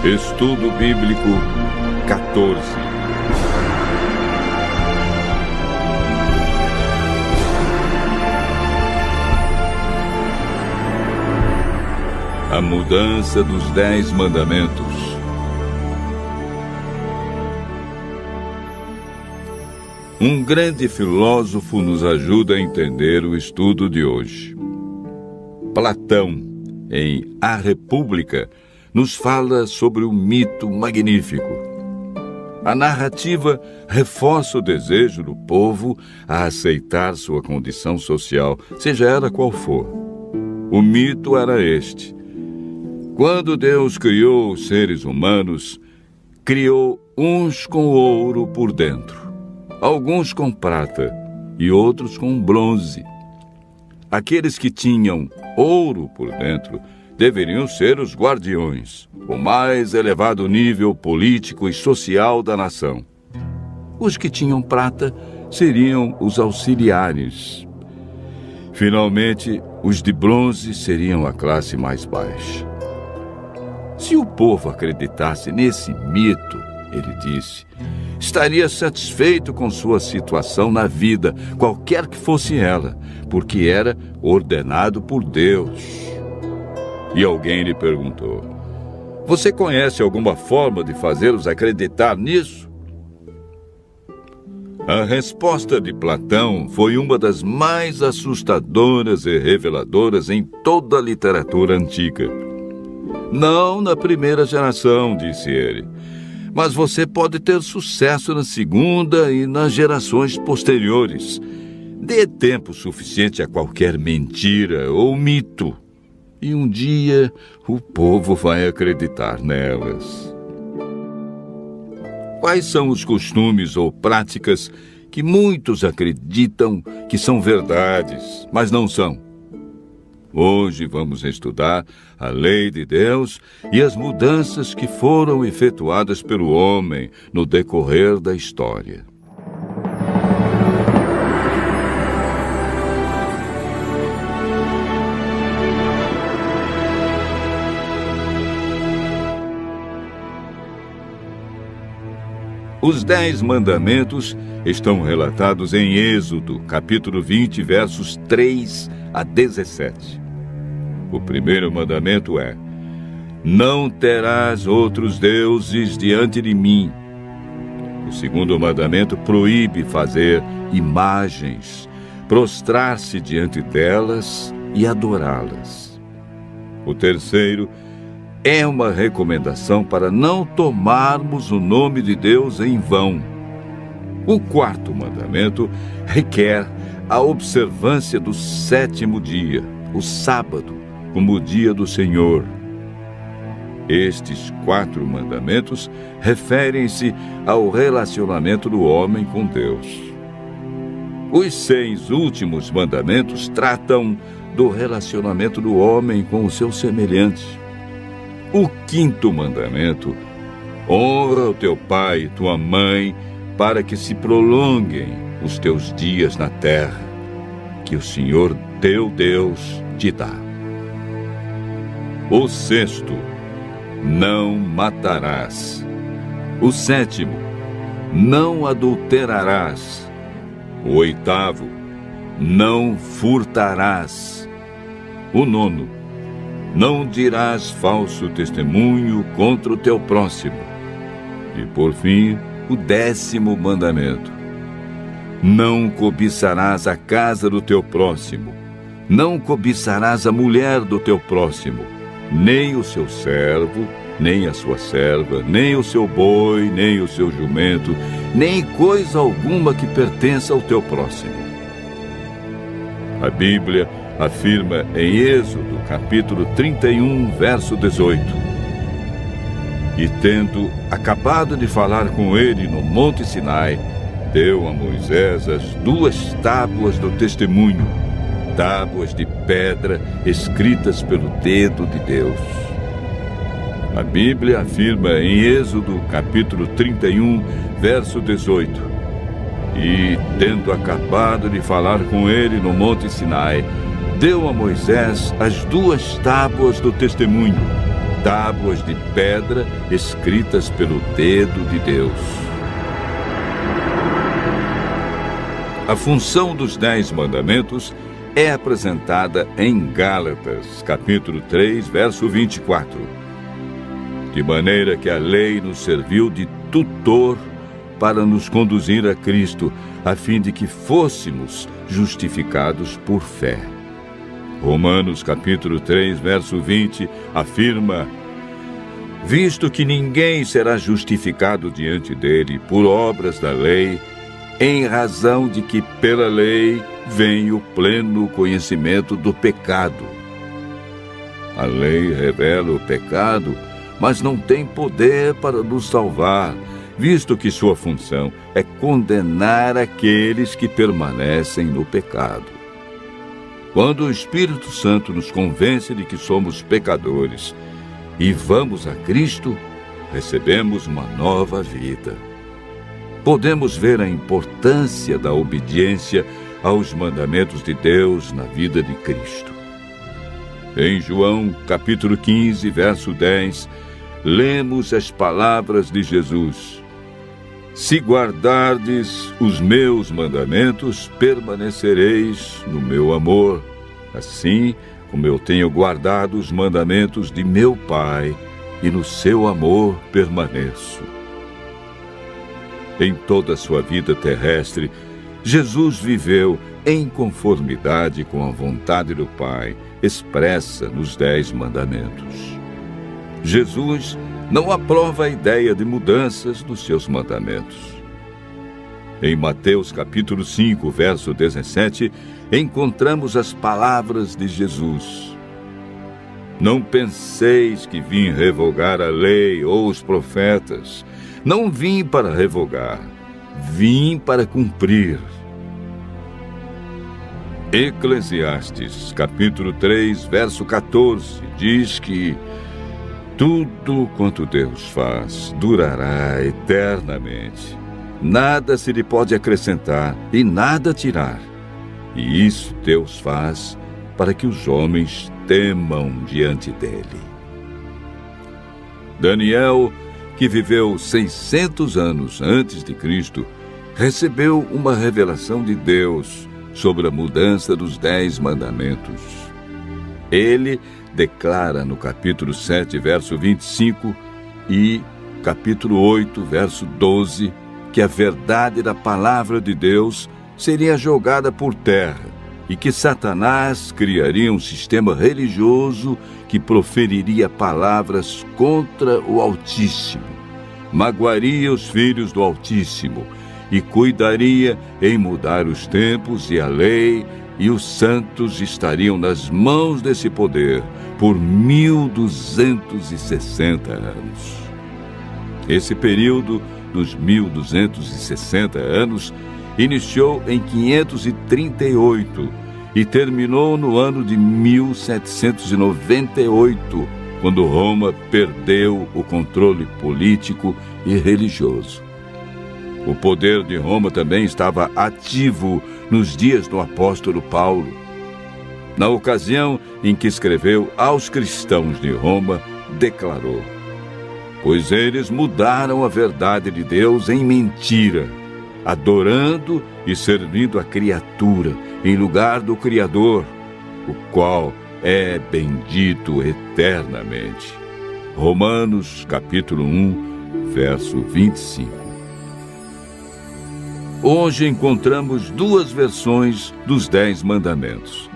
Estudo Bíblico 14. A mudança dos 10 mandamentos. Um grande filósofo nos ajuda a entender o estudo de hoje. Platão, em A República, nos fala sobre um mito magnífico. A narrativa reforça o desejo do povo a aceitar sua condição social, seja ela qual for. O mito era este: quando Deus criou os seres humanos, criou uns com ouro por dentro, alguns com prata e outros com bronze. Aqueles que tinham ouro por dentro deveriam ser os guardiões, o mais elevado nível político e social da nação. Os que tinham prata seriam os auxiliares. Finalmente, os de bronze seriam a classe mais baixa. Se o povo acreditasse nesse mito, ele disse, estaria satisfeito com sua situação na vida, qualquer que fosse ela, porque era ordenado por Deus. E alguém lhe perguntou: você conhece alguma forma de fazê-los acreditar nisso? A resposta de Platão foi uma das mais assustadoras e reveladoras em toda a literatura antiga. Não na primeira geração, disse ele, mas você pode ter sucesso na segunda e nas gerações posteriores. Dê tempo suficiente a qualquer mentira ou mito, e um dia o povo vai acreditar nelas. Quais são os costumes ou práticas que muitos acreditam que são verdades, mas não são? Hoje vamos estudar a lei de Deus e as mudanças que foram efetuadas pelo homem no decorrer da história. Os 10 mandamentos estão relatados em Êxodo, capítulo 20, versos 3 a 17. O primeiro mandamento é: não terás outros deuses diante de mim. O segundo mandamento proíbe fazer imagens, prostrar-se diante delas e adorá-las. O terceiro é uma recomendação para não tomarmos o nome de Deus em vão. O quarto mandamento requer a observância do 7º dia, o sábado, como o dia do Senhor. Estes 4 mandamentos referem-se ao relacionamento do homem com Deus. Os 6 últimos mandamentos tratam do relacionamento do homem com o seu semelhante. O 5º mandamento: honra o teu pai e tua mãe, para que se prolonguem os teus dias na terra, que o Senhor teu Deus te dá. O 6º: não matarás. O 7º: não adulterarás. O 8º: não furtarás. O 9º: não dirás falso testemunho contra o teu próximo. E por fim, o 10º mandamento: não cobiçarás a casa do teu próximo, não cobiçarás a mulher do teu próximo, nem o seu servo, nem a sua serva, nem o seu boi, nem o seu jumento, nem coisa alguma que pertença ao teu próximo. A Bíblia afirma em Êxodo, capítulo 31, verso 18: e tendo acabado de falar com ele no Monte Sinai, deu a Moisés as 2 tábuas do testemunho, tábuas de pedra escritas pelo dedo de Deus. A Bíblia afirma em Êxodo, capítulo 31, verso 18: e tendo acabado de falar com ele no Monte Sinai, deu a Moisés as 2 tábuas do testemunho, tábuas de pedra escritas pelo dedo de Deus. A função dos 10 mandamentos é apresentada em Gálatas, capítulo 3, verso 24. De maneira que a lei nos serviu de tutor para nos conduzir a Cristo, a fim de que fôssemos justificados por fé. Romanos, capítulo 3, verso 20, afirma: visto que ninguém será justificado diante dele por obras da lei, em razão de que pela lei vem o pleno conhecimento do pecado. A lei revela o pecado, mas não tem poder para nos salvar, visto que sua função é condenar aqueles que permanecem no pecado. Quando o Espírito Santo nos convence de que somos pecadores e vamos a Cristo, recebemos uma nova vida. Podemos ver a importância da obediência aos mandamentos de Deus na vida de Cristo. Em João, capítulo 15, verso 10, lemos as palavras de Jesus: se guardardes os meus mandamentos, permanecereis no meu amor, assim como eu tenho guardado os mandamentos de meu Pai, e no seu amor permaneço. Em toda a sua vida terrestre, Jesus viveu em conformidade com a vontade do Pai, expressa nos 10 mandamentos. Jesus não aprova a ideia de mudanças nos seus mandamentos. Em Mateus capítulo 5, verso 17, encontramos as palavras de Jesus: não penseis que vim revogar a lei ou os profetas. Não vim para revogar, vim para cumprir. Eclesiastes, capítulo 3, verso 14, diz que tudo quanto Deus faz durará eternamente. Nada se lhe pode acrescentar e nada tirar. E isso Deus faz para que os homens temam diante dele. Daniel, que viveu 600 anos antes de Cristo, recebeu uma revelação de Deus sobre a mudança dos 10 mandamentos. Ele declara no capítulo 7, verso 25 e capítulo 8, verso 12, que a verdade da palavra de Deus seria jogada por terra e que Satanás criaria um sistema religioso que proferiria palavras contra o Altíssimo, magoaria os filhos do Altíssimo e cuidaria em mudar os tempos e a lei, e os santos estariam nas mãos desse poder por 1260 anos. Esse período dos 1260 anos iniciou em 538 e terminou no ano de 1798, quando Roma perdeu o controle político e religioso. O poder de Roma também estava ativo nos dias do apóstolo Paulo. Na ocasião em que escreveu aos cristãos de Roma, declarou: pois eles mudaram a verdade de Deus em mentira, adorando e servindo a criatura em lugar do Criador, o qual é bendito eternamente. Romanos, capítulo 1, verso 25. Hoje encontramos 2 versões dos 10 mandamentos.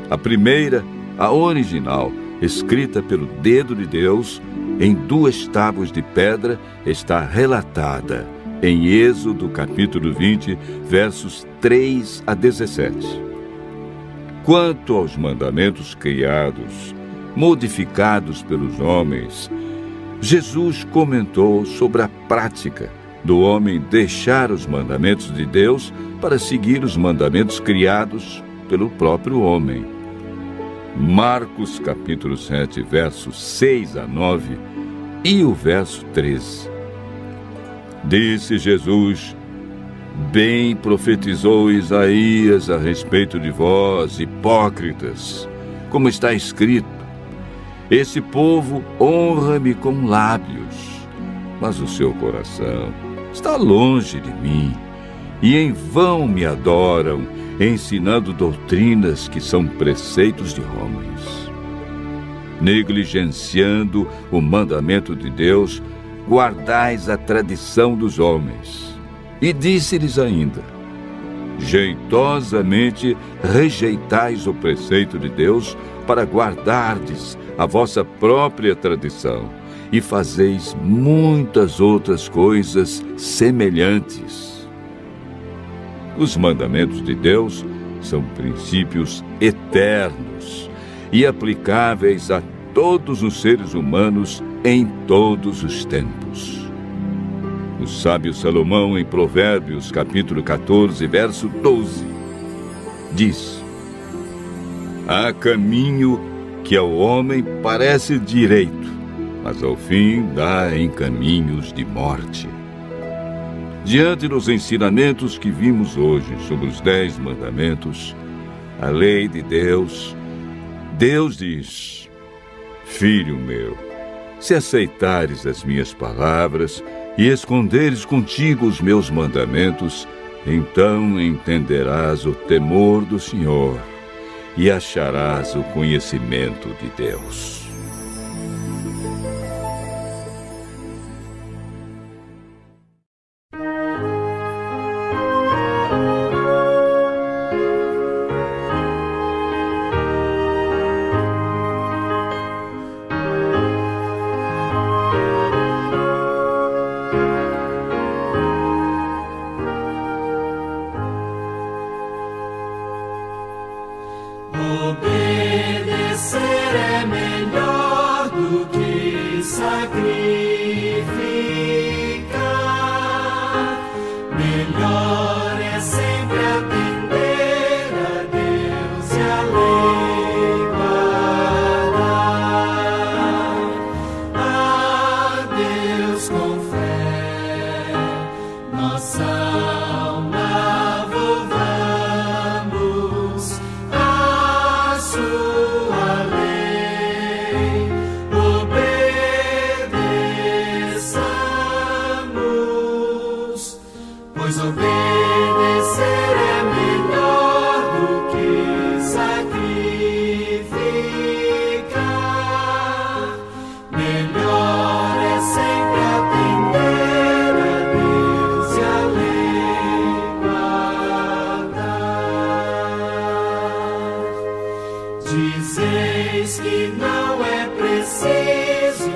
A primeira, a original, escrita pelo dedo de Deus, em 2 tábuas de pedra, está relatada em Êxodo, capítulo 20, versos 3 a 17. Quanto aos mandamentos criados, modificados pelos homens, Jesus comentou sobre a prática do homem deixar os mandamentos de Deus para seguir os mandamentos criados pelo próprio homem. Marcos capítulo 7, versos 6 a 9 e o verso 13. Disse Jesus: bem profetizou Isaías a respeito de vós, hipócritas, como está escrito: Esse povo honra-me com lábios, mas o seu coração está longe de mim, e em vão me adoram, ensinando doutrinas que são preceitos de homens. Negligenciando o mandamento de Deus, guardais a tradição dos homens. E disse-lhes ainda: jeitosamente rejeitais o preceito de Deus para guardardes a vossa própria tradição, e fazeis muitas outras coisas semelhantes. Os mandamentos de Deus são princípios eternos e aplicáveis a todos os seres humanos em todos os tempos. O sábio Salomão, em Provérbios, capítulo 14, verso 12, diz: há caminho que ao homem parece direito, mas ao fim dá em caminhos de morte. Diante dos ensinamentos que vimos hoje sobre os 10 mandamentos, a lei de Deus, Deus diz: filho meu, se aceitares as minhas palavras e esconderes contigo os meus mandamentos, então entenderás o temor do Senhor e acharás o conhecimento de Deus. Obedecer é melhor do que sacrificar. Melhor é sempre atender a Deus e a lei guardar. A Deus com fé, nossa alma volvamos à sua lei, obedeçamos, pois obedecer é melhor do que sacrificar. Melhor é sempre atender a Deus e a lei guardar. Dizeis que não é preciso